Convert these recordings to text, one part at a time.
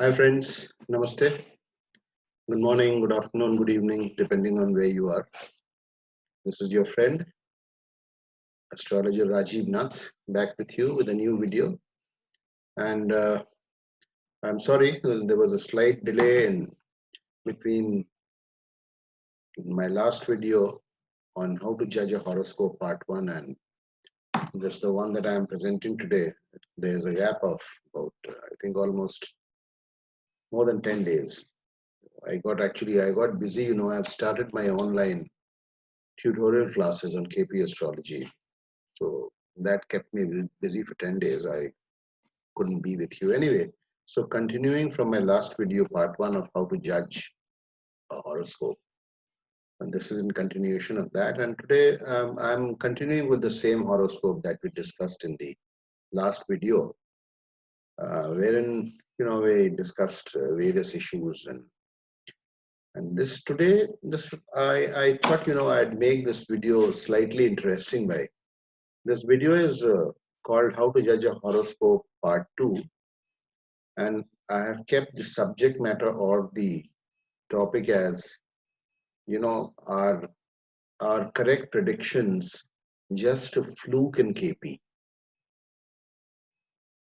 Hi friends, Namaste. Good morning, good afternoon, good evening, depending on where you are. This is your friend, astrologer Rajiv Nath, back with you with a new video. And I'm sorry, there was a slight delay in between my last video on how to judge a horoscope part 1 and this the one that I am presenting today. There's a gap of about, I think almost more than 10 days. I got busy, I've started my online tutorial classes on KP astrology. So that kept me busy for 10 days. I couldn't be with you anyway. So continuing from my last video, part 1 of how to judge a horoscope. And this is in continuation of that. And today I'm continuing with the same horoscope that we discussed in the last video, wherein, we discussed various issues and this today, this I thought, I'd make this video slightly interesting by this video is called How to Judge a Horoscope Part 2, and I have kept the subject matter or the topic as our correct predictions just a fluke in KP.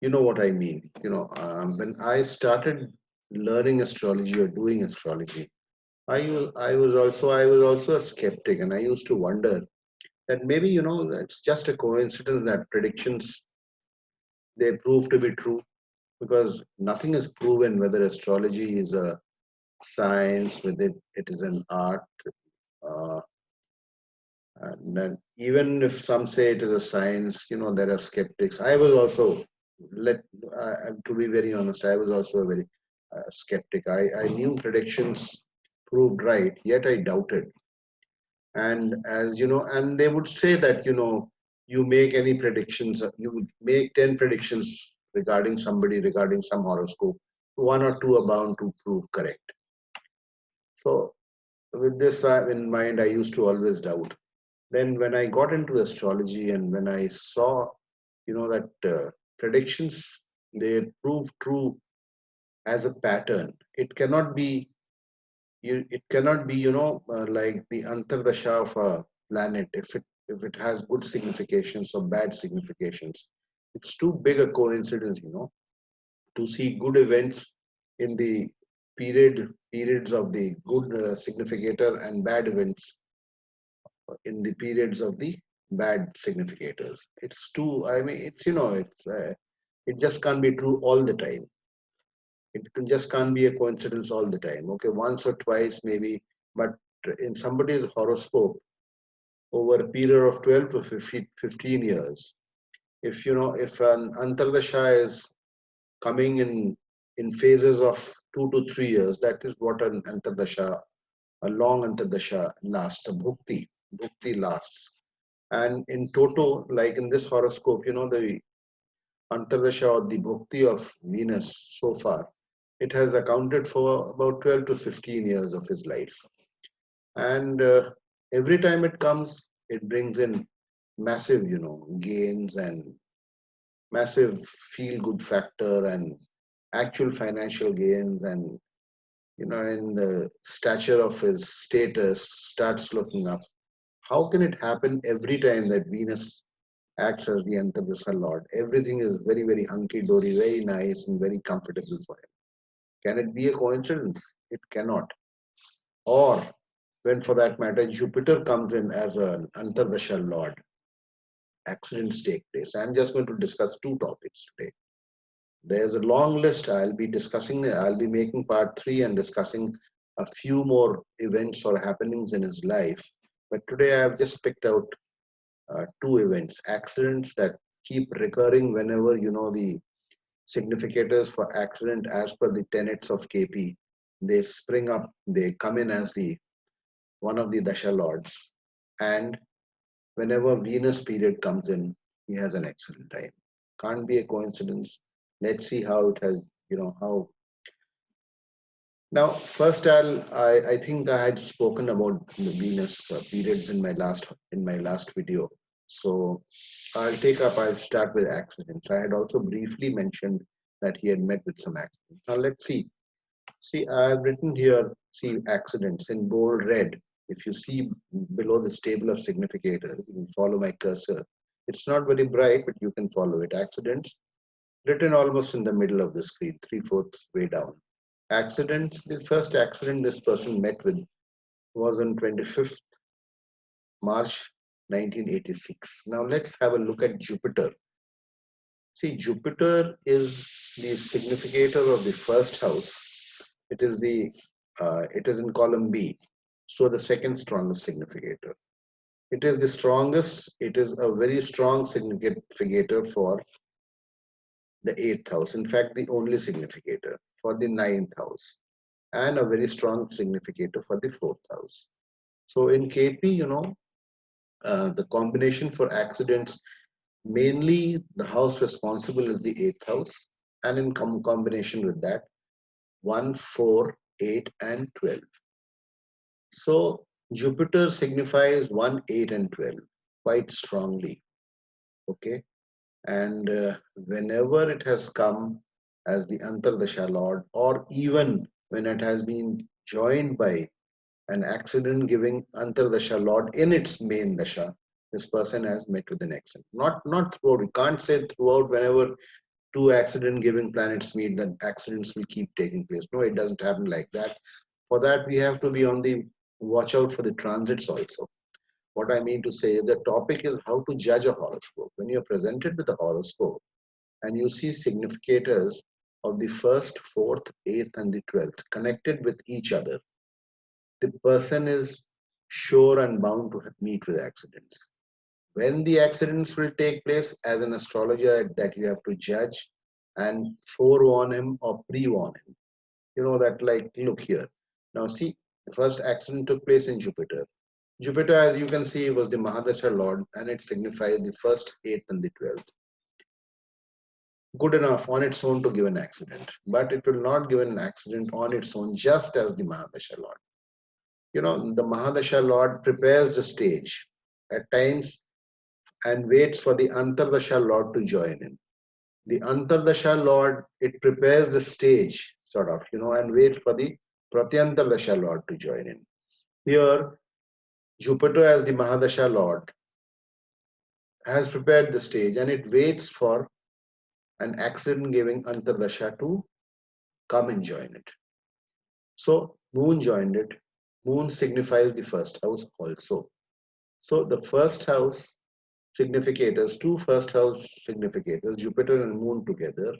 You know what I mean? When I started learning astrology or doing astrology, I was also a skeptic, and I used to wonder that maybe it's just a coincidence that predictions they prove to be true because nothing is proven whether astrology is a science, whether it is an art. Uh, and then even if some say it is a science, there are skeptics. I was also, let to be very honest, I was also a very skeptic. I knew predictions proved right, yet I doubted. And as you know, and they would say that you make any predictions, you would make 10 predictions regarding somebody, regarding some horoscope, one or two are bound to prove correct. So with this in mind, I used to always doubt. Then when I got into astrology and when I saw, that predictions, they prove true as a pattern. It cannot be, like the antardasha of a planet. If it has good significations or bad significations, it's too big a coincidence, to see good events in the periods of the good significator and bad events in the periods of the bad significators. It's too. I mean, it just can't be true all the time. Just can't be a coincidence all the time. Okay, once or twice maybe, but in somebody's horoscope over a period of 12 to 15 years, if an antardasha is coming in phases of 2 to 3 years, that is what an antardasha, a long antardasha lasts, a bhukti lasts. And in toto, like in this horoscope, the antardasha or the bhukti of Venus so far, it has accounted for about 12 to 15 years of his life. And every time it comes, it brings in massive, gains and massive feel good factor and actual financial gains and in the stature of his status starts looking up. How can it happen every time that Venus acts as the Antardasa Lord? Everything is very, very hunky dory, very nice, and very comfortable for him. Can it be a coincidence? It cannot. Or when, for that matter, Jupiter comes in as an Antardasha Lord, accidents take place. I'm just going to discuss two topics today. There's a long list. I'll be making part 3 and discussing a few more events or happenings in his life. But today I have just picked out two events, accidents that keep recurring whenever the significators for accident as per the tenets of KP. They spring up, they come in as the one of the Dasha lords. And whenever Venus period comes in, he has an excellent time. Can't be a coincidence. Let's see how it has, how. Now, first, I think I had spoken about the Venus periods in my last video. So I'll start with accidents. I had also briefly mentioned that he had met with some accident. Now let's see. See, I've written here, see accidents in bold red. If you see below this table of significators, you can follow my cursor. It's not very bright, but you can follow it. Accidents, written almost in the middle of the screen, 3/4 way down. Accidents, the first accident this person met with was on 25th March 1986. Now let's have a look at Jupiter. See, Jupiter is the significator of the first house. It is it is in column B, so the second strongest significator. It is the strongest. It is a very strong significator for the eighth house. In fact, the only significator for the ninth house, and a very strong significator for the fourth house. So in KP, the combination for accidents, mainly the house responsible is the eighth house, and in combination with that, 1, 4, 8, and 12. So Jupiter signifies 1, 8, and 12 quite strongly. Okay, and whenever it has come as the Antardasha Lord, or even when it has been joined by an accident giving Antardasha Lord in its main dasha, this person has met with an accident. Not throughout. We can't say throughout. Whenever two accident giving planets meet, then accidents will keep taking place. No, it doesn't happen like that. For that, we have to be on the watch out for the transits also. What I mean to say, the topic is how to judge a horoscope. When you're presented with a horoscope and you see significators of the first, fourth, eighth, and the 12th connected with each other, the person is sure and bound to meet with accidents. When the accidents will take place, as an astrologer, that you have to judge and forewarn him or pre-warn him. You know that, like, look here. Now see, the first accident took place in Jupiter. Jupiter, as you can see, was the Mahadasha Lord, and it signifies the first, eighth, and the 12th. Good enough on its own to give an accident, but it will not give an accident on its own just as the Mahadasha Lord. The Mahadasha Lord prepares the stage at times and waits for the Antardasha Lord to join in. The Antardasha Lord, it prepares the stage, sort of, and waits for the Pratyantardasha Lord to join in. Here, Jupiter as the Mahadasha Lord has prepared the stage and it waits for an accident giving Antardasha to come and join it. So, Moon joined it. Moon signifies the first house also. So, the first house significators, two first house significators, Jupiter and Moon together,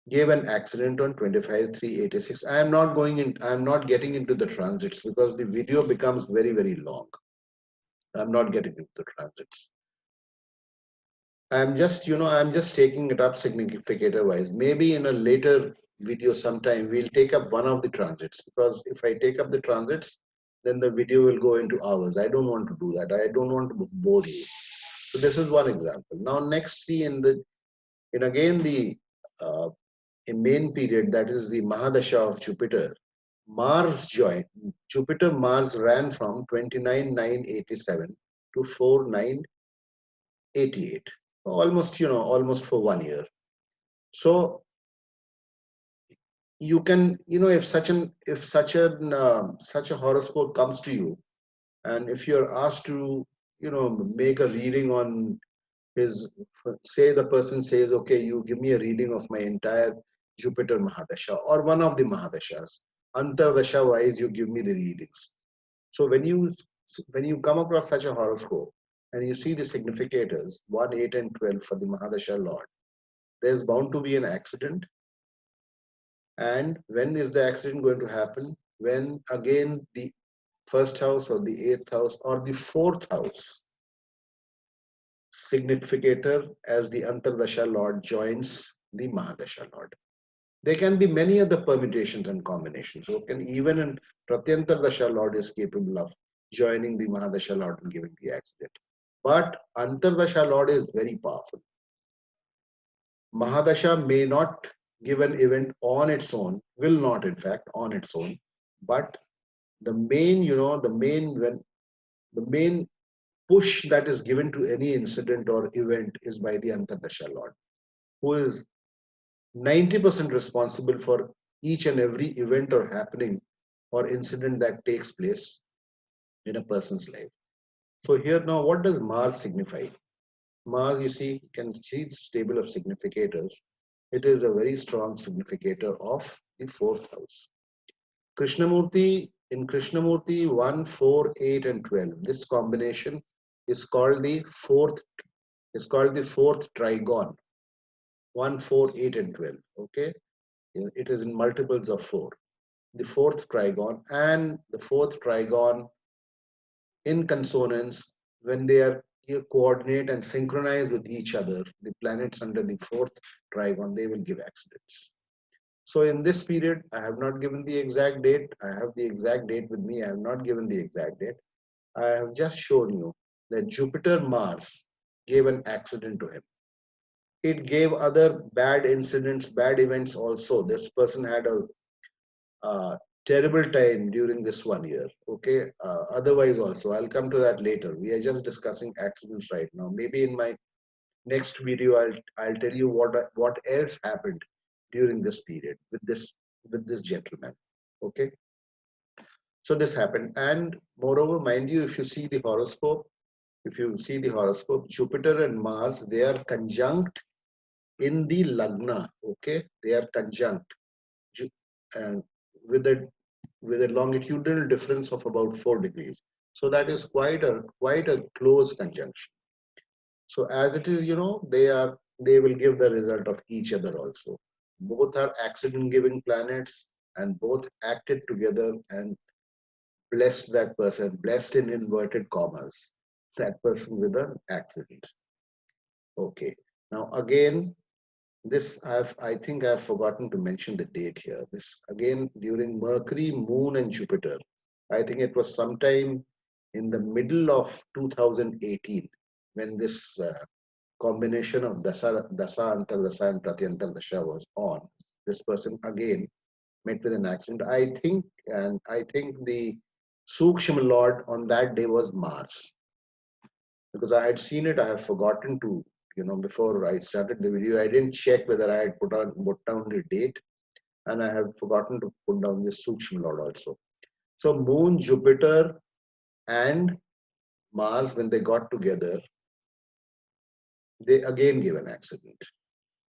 gave an accident on 25/3/86. I am not going in, I am not getting into the transits because the video becomes very, very long. I'm not getting into the transits. I'm just taking it up significator wise. Maybe in a later video sometime we'll take up one of the transits, because if I take up the transits, then the video will go into hours. I don't want to do that. I don't want to bore you. So this is one example. Now next, see in again the main period, that is the Mahadasha of Jupiter. Mars joined. Jupiter Mars ran from 29/9/87 to 4/9/88. Almost, almost for 1 year. So you can, if such a horoscope comes to you, and if you're asked to, make a reading on his, say the person says, okay, you give me a reading of my entire Jupiter Mahadasha or one of the Mahadashas. Antardasha wise, you give me the readings. So when you come across such a horoscope and you see the significators 1, 8, and 12 for the Mahadasha Lord, there's bound to be an accident. And when is the accident going to happen? When again the first house or the eighth house or the fourth house significator as the Antardasha Lord joins the Mahadasha Lord. There can be many other permutations and combinations. So can even in Pratyantardasha Lord is capable of joining the Mahadasha Lord and giving the accident. But Antardasha Lord is very powerful. Mahadasha may not give an event on its own, will not in fact on its own, but the main, the main push that is given to any incident or event is by the Antardasha Lord, who is 90% responsible for each and every event or happening or incident that takes place in a person's life. So here now, what does Mars signify? Mars, you see, can see this table of significators. It is a very strong significator of the fourth house. Krishnamurti, in Krishnamurti 1, 4, 8, and 12, this combination is called the fourth trigon. 1, 4, 8, and 12. Okay, it is in multiples of 4. The fourth trigon, and the fourth trigon in consonance, when they are coordinate and synchronize with each other, the planets under the fourth trigon, they will give accidents. So in this period, I have not given the exact date. I have the exact date with me. I have not given the exact date. I have just shown you that Jupiter Mars gave an accident to him. It gave other bad incidents, bad events also. This person had a terrible time during this 1 year. Okay. Otherwise, also, I'll come to that later. We are just discussing accidents right now. Maybe in my next video, I'll tell you what else happened during this period with this gentleman. Okay. So this happened, and moreover, mind you, if you see the horoscope, Jupiter and Mars, they are conjunct in the lagna. Okay, they are conjunct, and with a longitudinal difference of about 4 degrees. So that is quite a close conjunction. So as it is, they will give the result of each other also. Both are accident giving planets, and both acted together and blessed that person, blessed in inverted commas, that person with an accident. Okay. Now again, this I think I've forgotten to mention the date here. This again during Mercury, Moon, and Jupiter. I think it was sometime in the middle of 2018 when this combination of Dasa Antardasa and Pratyantardasha was on. This person again met with an accident. I think the Sukshma Lord on that day was Mars, because I had seen it. I have forgotten to, before I started the video, I didn't check whether I had put down the date, and I have forgotten to put down the Sukshma Lord also. So Moon, Jupiter, and Mars, when they got together, they again gave an accident.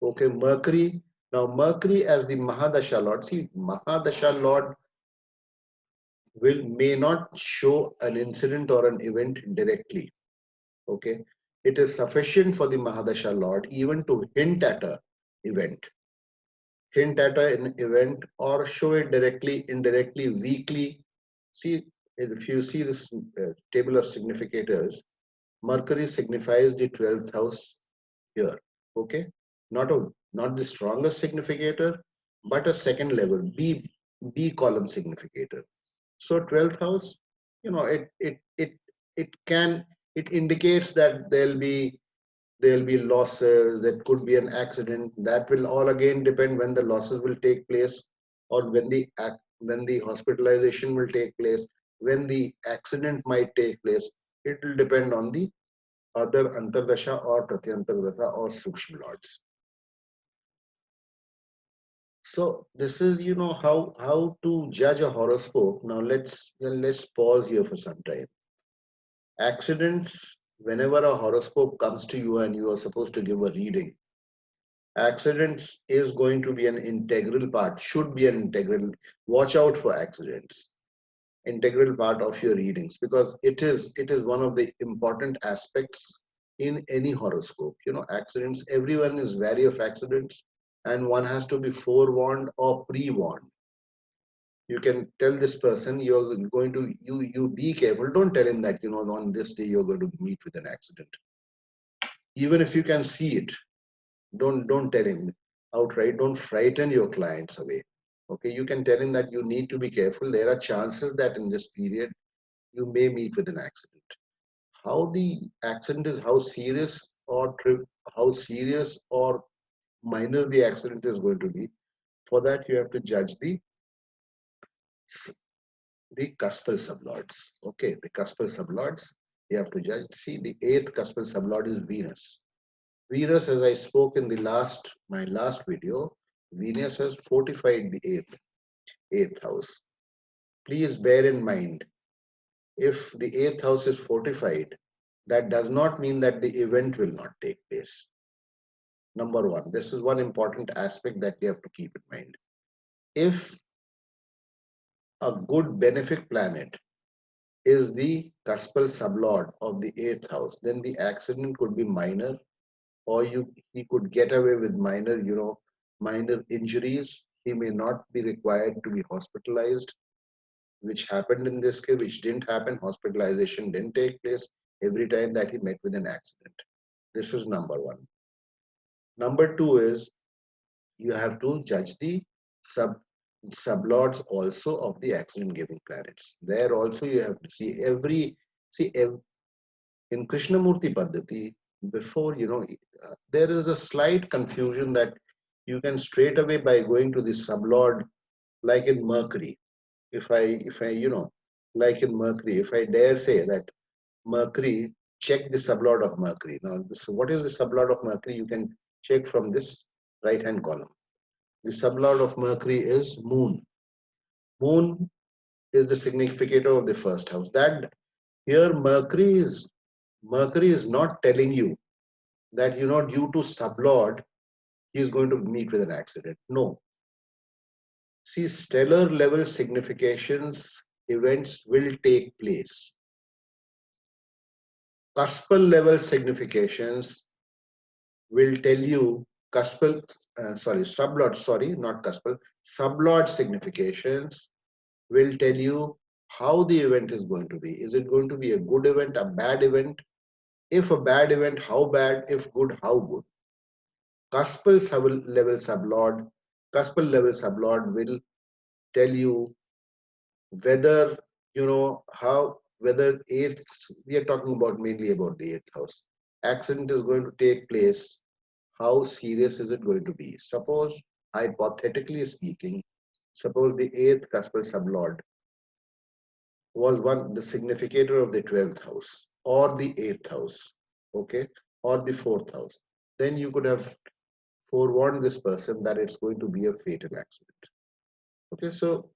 Okay, Mercury. Now Mercury as the Mahadasha Lord. See, Mahadasha Lord may not show an incident or an event directly. Okay, it is sufficient for the Mahadasha Lord even to hint at a event, an event, or show it directly, indirectly, weakly. See, if you see this table of significators, Mercury signifies the 12th house here. Okay, not the strongest significator, but a second level B column significator. So 12th house, it can, it indicates that there'll be losses, that could be an accident. That will all again depend when the losses will take place, or when the hospitalization will take place, when the accident might take place. It will depend on the other Antardasha or Pratyantardasha or Sukshma Lords. So this is, how to judge a horoscope. Now let's pause here for some time. Accidents, whenever a horoscope comes to you and you are supposed to give a reading, accidents is going to be an integral part, should be an integral, watch out for accidents, integral part of your readings, because it is one of the important aspects in any horoscope. Accidents, everyone is wary of accidents, and one has to be forewarned or pre-warned. You can tell this person, you're going to, you be careful. Don't tell him that, on this day you're going to meet with an accident. Even if you can see it, don't tell him outright. Don't frighten your clients away. Okay, you can tell him that you need to be careful. There are chances that in this period you may meet with an accident. How the accident is, how serious or minor the accident is going to be, for that you have to judge the cuspal sublords. Okay, the cuspal sublords you have to judge. See, the eighth cuspal sublord is Venus. Venus, as I spoke in my last video, Venus has fortified the eighth house. Please bear in mind, if the eighth house is fortified, that does not mean that the event will not take place. Number one, this is one important aspect that you have to keep in mind. If a good benefic planet is the cuspal sublord of the eighth house, then the accident could be minor, or he could get away with minor, minor injuries. He may not be required to be hospitalized, which happened in this case, which didn't happen. Hospitalization didn't take place every time that he met with an accident. This is number one. Number two is you have to judge the sublords also of the accident giving planets. There also you have to see in Krishnamurti Paddhati, before, there is a slight confusion that you can straight away by going to the sublord, like in Mercury. If I, like in Mercury, if I dare say that Mercury, check the sublord of Mercury. Now, what is the sublord of Mercury? You can check from this right hand column. The sublord of Mercury is Moon. Moon is the significator of the first house. That here Mercury is not telling you that, due to sublord he is going to meet with an accident. No. See, stellar level significations events will take place. Cuspal level significations will tell you sublord significations will tell you how the event is going to be. Is it going to be a good event, a bad event? If a bad event, how bad? If good, how good? Cuspal level sublord will tell you whether, whether eighth, we are talking about mainly about the eighth house. Accident is going to take place. How serious is it going to be? Suppose, hypothetically speaking, suppose the eighth cuspal sublord was the significator of the 12th house or the 8th house, okay, or the 4th house. Then you could have forewarned this person that it's going to be a fatal accident. Okay, so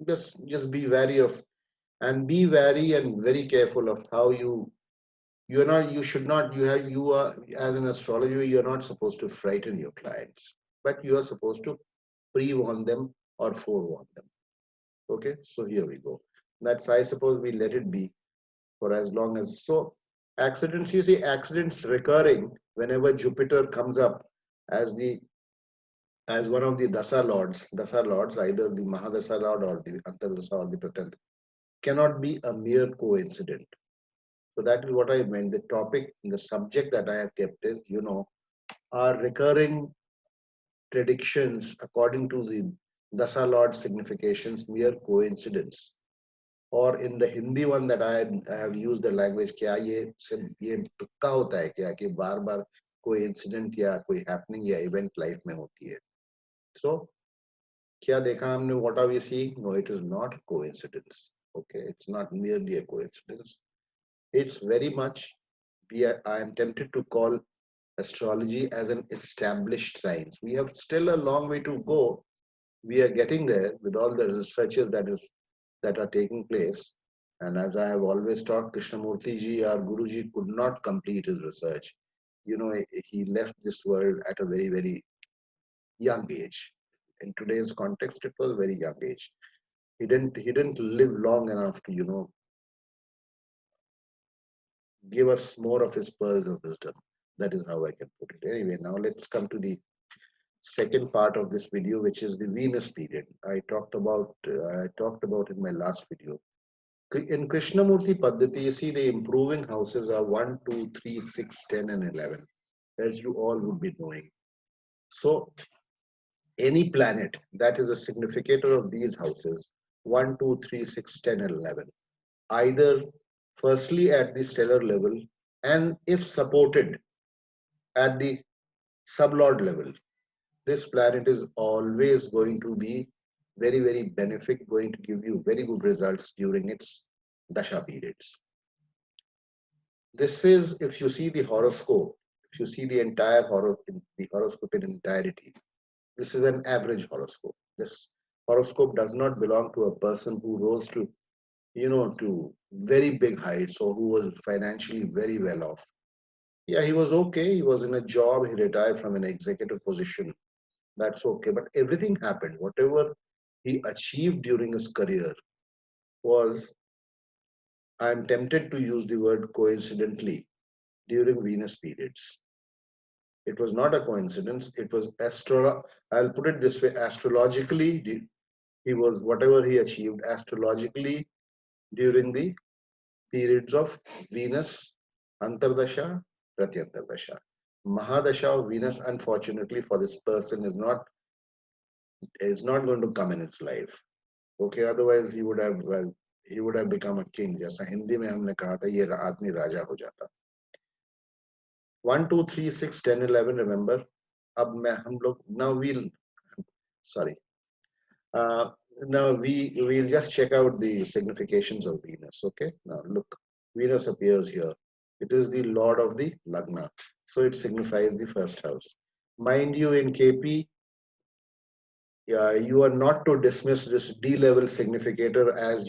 just be wary of, and be wary and very careful of how you're not, you should not, you are, as an astrologer, you're not supposed to frighten your clients, but you are supposed to pre-warn them or forewarn them. Okay, so here we go. That's, I suppose we let it be for as long as, so accidents, you see accidents recurring whenever Jupiter comes up as one of the dasa lords, either the Mahadasa lord or the Antardasa or the Pratyanta, cannot be a mere coincidence. So that is what I meant. The topic, the subject that I have kept is, are recurring predictions according to the Dasa Lord significations mere coincidence? Or in the Hindi one that I have used the language, क्या ये तुक्का होता है क्या कि बार बार कोई incident या कोई हैपनिंग या इवेंट लाइफ में होती है? So क्या देखा हमने? What are we seeing? No, it is not coincidence. Okay, it's not merely a coincidence. It's very much, I am tempted to call astrology as an established science. We have still a long way to go. We are getting there with all the researches that are taking place. And as I have always taught, Krishnamurti ji, our Guruji, could not complete his research. He left this world at a very, very young age. In today's context, it was very young age. He didn't live long enough to, give us more of his pearls of wisdom. That is how I can put it. Anyway, now let's come to the second part of this video, which is the Venus period. I talked about in my last video. In Krishnamurti Paddhati, you see the improving houses are 1, 2, 3, 6, 10, and 11, as you all would be knowing. So any planet that is a significator of these houses, 1, 2, 3, 6, 10, and 11, either firstly at the stellar level, and if supported at the sublord level, this planet is always going to be very, very benefic, going to give you very good results during its dasha periods. This is, if you see the horoscope, if you see the entire horoscope in entirety, This is an average horoscope. This horoscope does not belong to a person who rose to, to very big heights or who was financially very well off. Yeah, he was okay. He was in a job. He retired from an executive position. That's okay. But everything happened. Whatever he achieved during his career was, I'm tempted to use the word coincidentally, during Venus periods. It was not a coincidence. It was I'll put it this way: astrologically, he was whatever he achieved astrologically during the periods of Venus Antardasha, Pratyantardasha. Mahadasha of Venus, unfortunately for this person, is not going to come in his life. Okay, otherwise he would have become a king. जैसा हिंदी में हमने कहा था ये आदमी राजा हो जाता. 1 2 3 6 10 11 remember. अब मैं हम लोग now we'll sorry. Uh, Now we'll just check out the significations of Venus. Okay. Now look, Venus appears here. It is the lord of the Lagna, so it signifies the first house. Mind you, in KP, you are not to dismiss this D level significator as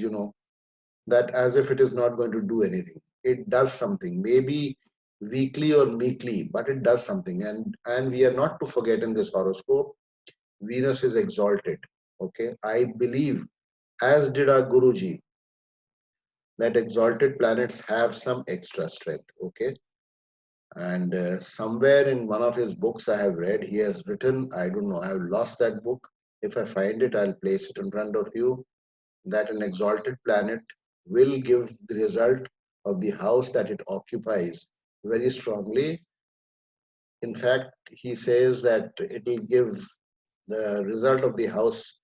that as if it is not going to do anything. It does something, maybe weakly or meekly, but it does something. And we are not to forget in this horoscope, Venus is exalted. Okay, I believe, as did our Guruji, that exalted planets have some extra strength. Okay, and somewhere in one of his books I have read, he has written, I don't know, I have lost that book. If I find it, I'll place it in front of you. That an exalted planet will give the result of the house that it occupies very strongly. In fact, he says that it will give the result of the house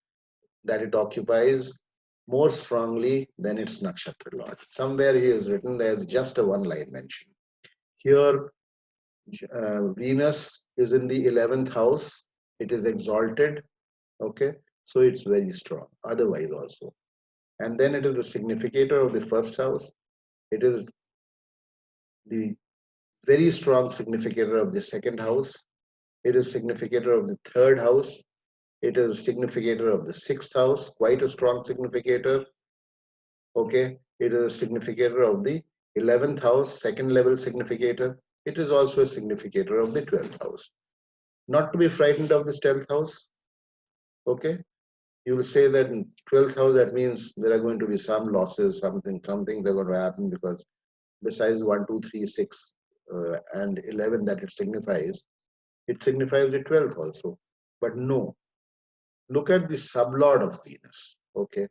that it occupies more strongly than its nakshatra lord. Somewhere he has written there's just a one line mention. Here, Venus is in the 11th house. It is exalted. Okay, so it's very strong. Otherwise, also. And then it is the significator of the first house. It is the very strong significator of the second house. It is significator of the third house. It is significator of the sixth house, quite a strong significator. Okay, it is a significator of the 11th house, second level significator. It is also a significator of the 12th house. Not to be frightened of this 12th house. Okay, you will say that in 12th house, that means there are going to be some losses, some things are going to happen, because besides 1, 2, 3, 6, and 11 that it signifies the 12th also. But no, look at the sublord of Venus. Okay,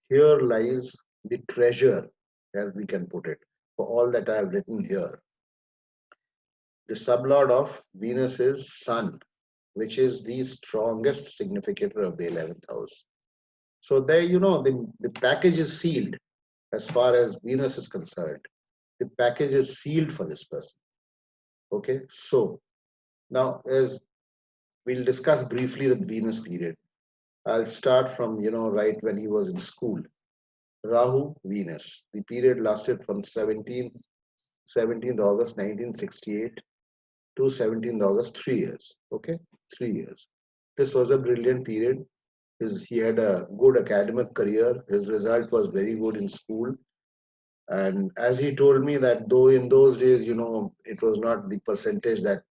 here lies the treasure, as we can put it, for all that I have written here. The sublord of Venus is Sun, which is the strongest significator of the 11th house. So there, the package is sealed as far as Venus is concerned. The package is sealed for this person. Okay, so now as we'll discuss briefly the Venus period. I'll start from, right when he was in school. Rahu, Venus. The period lasted from 17th August 1968 to 17th August, 3 years. Okay, 3 years. This was a brilliant period. He had a good academic career. His result was very good in school. And as he told me that though in those days, it was not the percentage that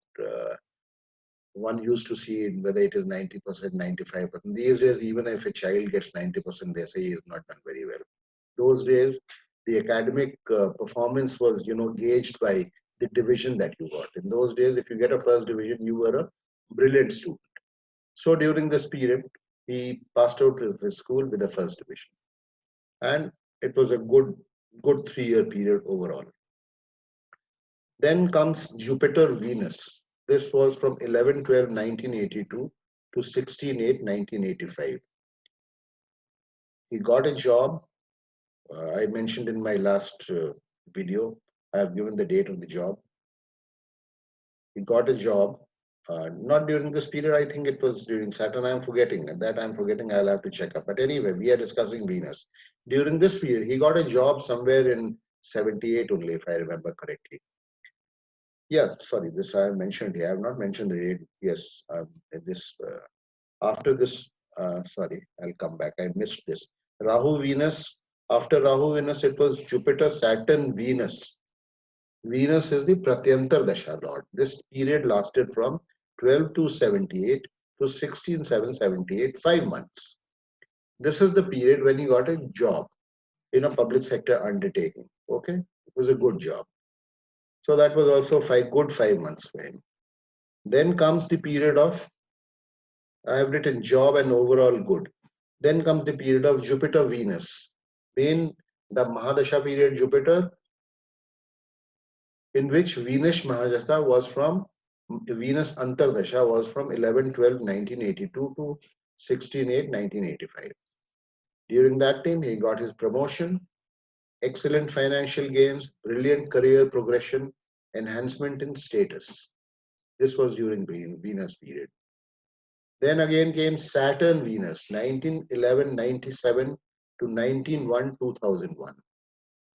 one used to see it, whether it is 90%, 95%. These days, even if a child gets 90%, they say he has not done very well. Those days, the academic performance was, gauged by the division that you got. In those days, if you get a first division, you were a brilliant student. So during this period, he passed out of his school with a first division. And it was a good 3-year period overall. Then comes Jupiter Venus. This was from 11/12/1982 to 16/8/1985. He got a job. I mentioned in my last video, I have given the date of the job. He got a job, not during this period, I think it was during Saturn. I'm forgetting. I'll have to check up. But anyway, we are discussing Venus. During this period, he got a job somewhere in 78 only, if I remember correctly. Yeah, sorry, this I have mentioned here. I have not mentioned the date. Yes, this after this. Sorry, I'll come back. I missed this. Rahu Venus. After Rahu Venus, it was Jupiter Saturn Venus. Venus is the Pratyantar Dasha Lord. This period lasted from 12,278 to 16,778, 5 months. This is the period when he got a job in a public sector undertaking. Okay, it was a good job. So that was also good 5 months for him. Then comes the period of, I have written job and overall good. Then comes the period of Jupiter Venus. Main the Mahadasha period Jupiter, in which Venus Mahadasha was from Venus Antardasha was from 11/12/1982 to 16/8/1985. During that time, he got his promotion, excellent financial gains, brilliant career progression, enhancement in status. This was during Venus period. Then again came Saturn Venus, 1911-97 to 1901-2001.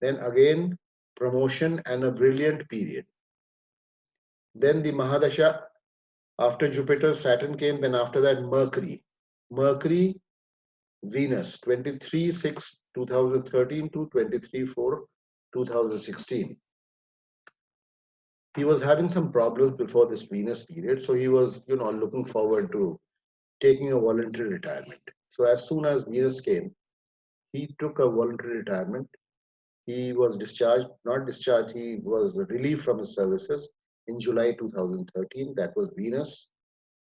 Then again promotion and a brilliant period. Then the Mahadasha, after Jupiter, Saturn came, then after that Mercury. Mercury, Venus, 23/6/2013 to 23/4/2016. He was having some problems before this Venus period, so he was, looking forward to taking a voluntary retirement. So as soon as Venus came, he took a voluntary retirement. He was discharged, not discharged, he was relieved from his services in July 2013. That was Venus.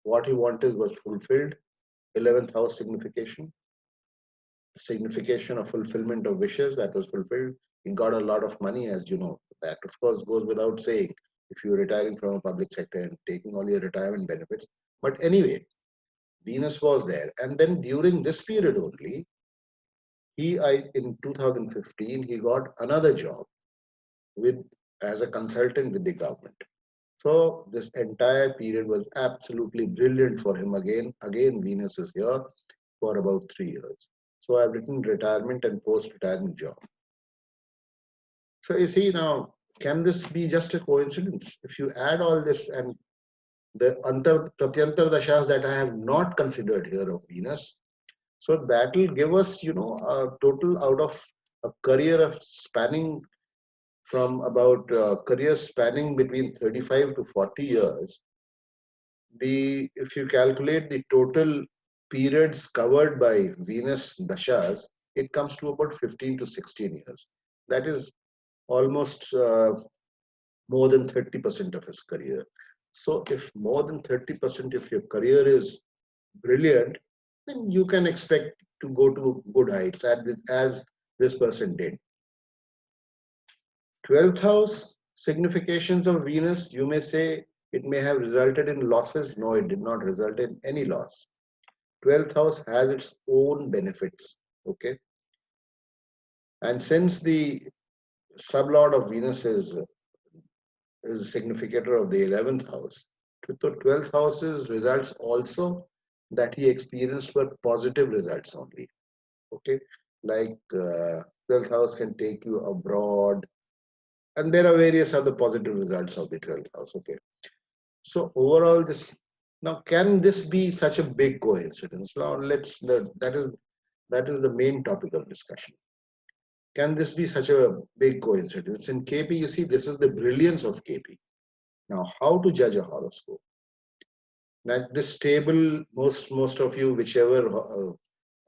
What he wanted was fulfilled. 11th house signification of fulfillment of wishes, that was fulfilled. He got a lot of money, as you know. That, of course, goes without saying if you're retiring from a public sector and taking all your retirement benefits. But anyway, Venus was there. And then during this period only, in 2015, he got another job with as a consultant with the government. So this entire period was absolutely brilliant for him. Again, Venus is here for about 3 years. So I've written retirement and post-retirement job. So you see now, can this be just a coincidence? If you add all this and the Pratyantar Dashas that I have not considered here of Venus, so that will give us, a total out of a career of spanning from about career spanning between 35 to 40 years. If you calculate the total periods covered by Venus dashas, it comes to about 15 to 16 years. That is almost more than 30% of his career. So if more than 30% of your career is brilliant, then you can expect to go to good heights as this person did. 12th house significations of Venus, you may say it may have resulted in losses. No, it did not result in any loss. 12th house has its own benefits. Okay. And since the sublord of Venus is significator of the 11th house, so 12th house's results also that he experienced were positive results only. Okay. Like 12th house can take you abroad, and there are various other positive results of the 12th house. Okay. So overall, now can this be such a big coincidence? Now that is the main topic of discussion. Can this be such a big coincidence? In KP, you see, this is the brilliance of KP. Now, how to judge a horoscope? Now, this table, most of you, whichever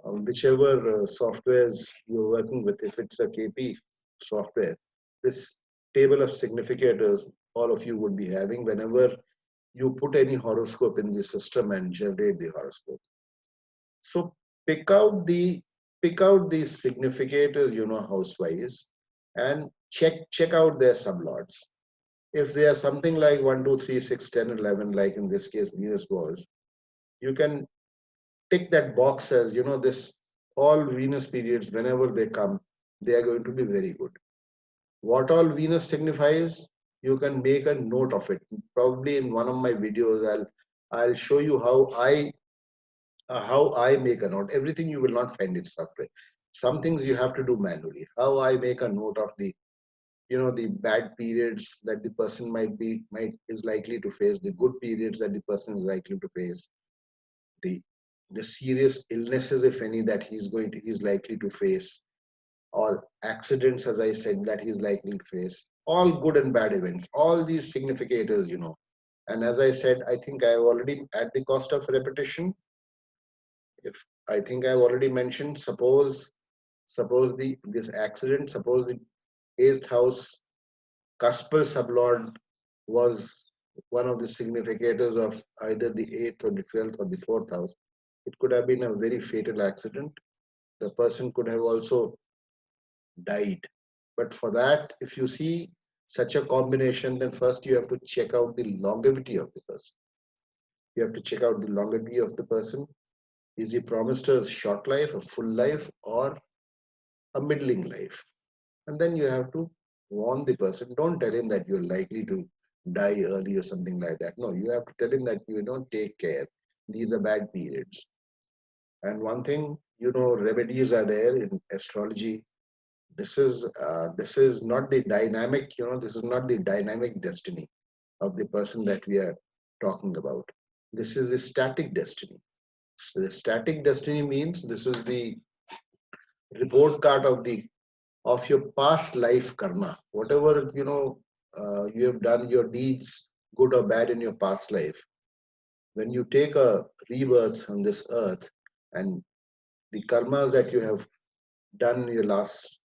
softwares you're working with, if it's a KP software, this table of significators, all of you would be having whenever you put any horoscope in the system and generate the horoscope. So pick out the these significators, housewise, and check out their sublords. If they are something like 1, 2, 3, 6, 10, 11, like in this case Venus was, you can tick that box as this all Venus periods, whenever they come, they are going to be very good. What all Venus signifies, you can make a note of it. Probably in one of my videos, I'll show you how I make a note. Everything you will not find in software. Some things you have to do manually. How I make a note of the the bad periods that the person might is likely to face, the good periods that the person is likely to face, the the serious illnesses, if any, that he's likely to face, or accidents, as I said, that he's likely to face, all good and bad events, all these significators. And as I said, I think I've already, at the cost of repetition, if I think I've already mentioned, suppose this accident, suppose the eighth house cuspal sublord was one of the significators of either the eighth or the 12th or the fourth house. It could have been a very fatal accident. The person could have also died. But for that, if you see such a combination, then first you have to check out the longevity of the person. You have to check out the longevity of the person. Is he promised a short life, a full life, or a middling life? And then you have to warn the person. Don't tell him that you're likely to die early or something like that. No, you have to tell him that you don't take care. These are bad periods. And one thing, remedies are there in astrology. This is not the dynamic, this is not the dynamic destiny of the person that we are talking about. This is the static destiny. So the static destiny means this is the report card of your past life karma. Whatever you have done, your deeds, good or bad, in your past life. When you take a rebirth on this earth, and the karmas that you have done in your last,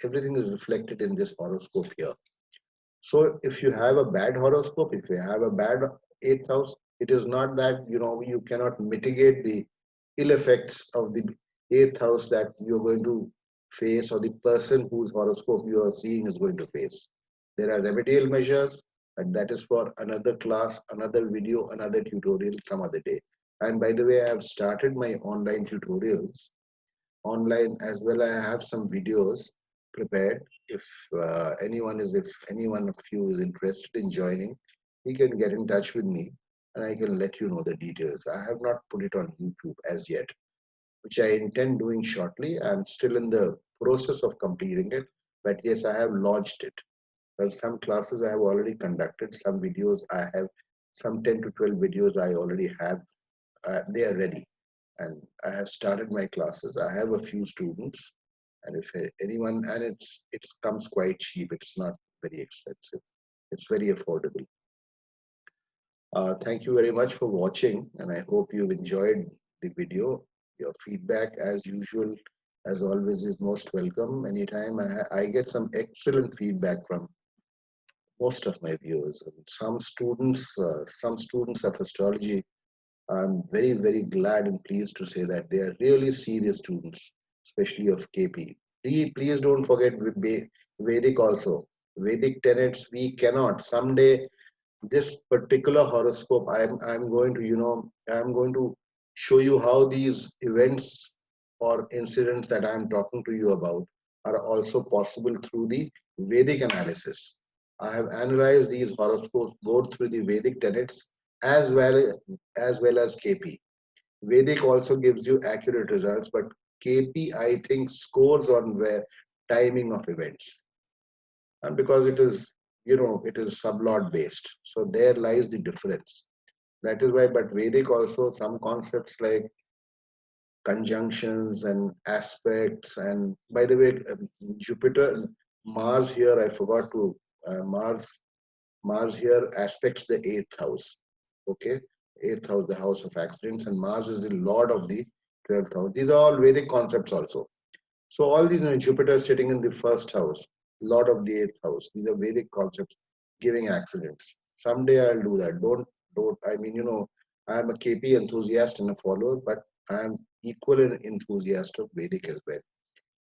everything is reflected in this horoscope here. So if you have a bad horoscope, if you have a bad eighth house, it is not that you cannot mitigate the ill effects of the eighth house that you're going to face, or the person whose horoscope you are seeing is going to face. There are remedial measures, and that is for another class, another video, another tutorial some other day. And by the way, I have started my online tutorials online as well. I have some videos prepared. If anyone of you is interested in joining, he can get in touch with me, and I can let you know the details. I have not put it on YouTube as yet, which I intend doing shortly. I'm still in the process of completing it, but yes, I have launched it. Well, some classes I have already conducted, some videos I have, some 10 to 12 videos I already have. They are ready, and I have started my classes. I have a few students, and if anyone, and it comes quite cheap. It's not very expensive. It's very affordable. Thank you very much for watching, and I hope you've enjoyed the video. Your feedback, as usual, as always, is most welcome. Anytime I get some excellent feedback from most of my viewers. And some students of astrology, I'm very, very glad and pleased to say that they are really serious students, especially of KP. Please don't forget Vedic also. Vedic tenets, we cannot. Someday, this particular horoscope, I'm going to, I'm going to show you how these events or incidents that I'm talking to you about are also possible through the Vedic analysis. I have analyzed these horoscopes both through the Vedic tenets as well as KP. Vedic also gives you accurate results, but KP, I think, scores on where timing of events. And because it is sublord based. So there lies the difference. That is why, but Vedic also, some concepts like conjunctions and aspects, and by the way, Jupiter, Mars here, I forgot to, Mars here aspects the eighth house. Okay, eighth house, the house of accidents, and Mars is the lord of the 12th house. These are all Vedic concepts also. So all these, Jupiter sitting in the first house, lord of the eighth house. These are Vedic concepts giving accidents. Someday I'll do that. Don't. I mean, I am a KP enthusiast and a follower, but I am equal an enthusiast of Vedic as well.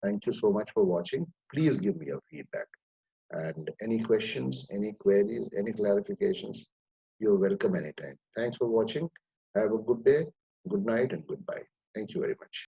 Thank you so much for watching. Please give me your feedback. And any questions, any queries, any clarifications, you're welcome anytime. Thanks for watching. Have a good day, good night, and goodbye. Thank you very much.